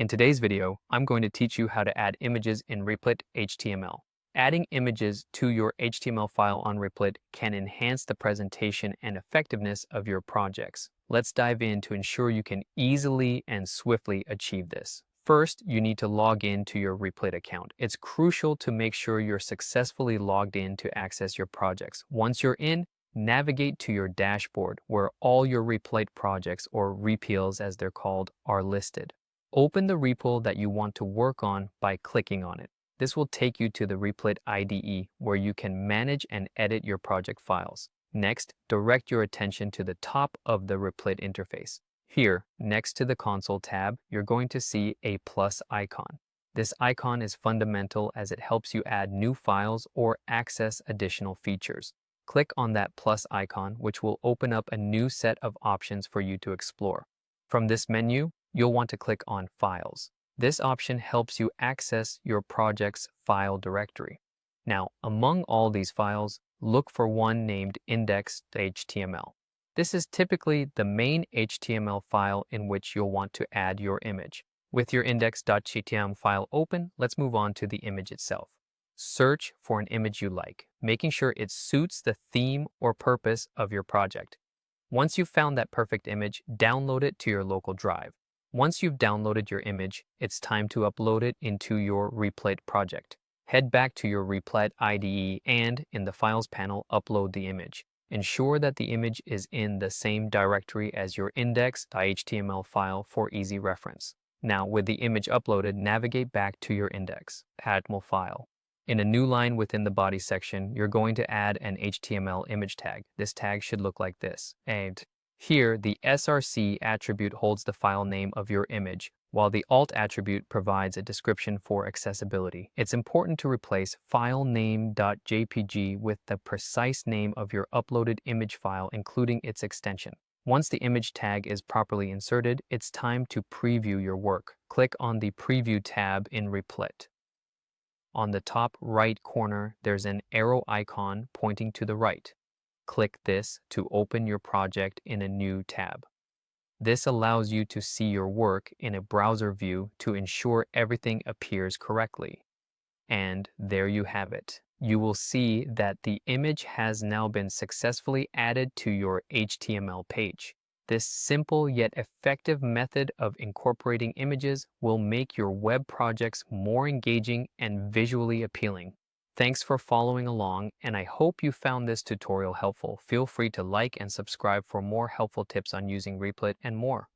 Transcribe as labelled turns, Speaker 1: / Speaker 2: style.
Speaker 1: In today's video, I'm going to teach you how to add images in Replit HTML. Adding images to your HTML file on Replit can enhance the presentation and effectiveness of your projects. Let's dive in to ensure you can easily and swiftly achieve this. First, you need to log in to your Replit account. It's crucial to make sure you're successfully logged in to access your projects. Once you're in, navigate to your dashboard where all your Replit projects, or repls as they're called, are listed. Open the repo that you want to work on by clicking on it. This will take you to the Replit IDE where you can manage and edit your project files. Next, direct your attention to the top of the Replit interface. Here, next to the Console tab, you're going to see a plus icon. This icon is fundamental as it helps you add new files or access additional features. Click on that plus icon, which will open up a new set of options for you to explore. From this menu, you'll want to click on Files. This option helps you access your project's file directory. Now, among all these files, look for one named index.html. This is typically the main HTML file in which you'll want to add your image. With your index.html file open, let's move on to the image itself. Search for an image you like, making sure it suits the theme or purpose of your project. Once you've found that perfect image, download it to your local drive. Once you've downloaded your image, it's time to upload it into your Replit project. Head back to your Replit IDE and, in the Files panel, upload the image. Ensure that the image is in the same directory as your index.html file for easy reference. Now, with the image uploaded, navigate back to your index.html file. In a new line within the body section, you're going to add an HTML image tag. This tag should look like this. And here, the src attribute holds the file name of your image, while the alt attribute provides a description for accessibility. It's important to replace filename.jpg with the precise name of your uploaded image file, including its extension. Once the image tag is properly inserted, it's time to preview your work. Click on the Preview tab in Replit. On the top right corner, there's an arrow icon pointing to the right. Click this to open your project in a new tab. This allows you to see your work in a browser view to ensure everything appears correctly. And there you have it. You will see that the image has now been successfully added to your HTML page. This simple yet effective method of incorporating images will make your web projects more engaging and visually appealing. Thanks for following along, and I hope you found this tutorial helpful. Feel free to like and subscribe for more helpful tips on using Replit and more.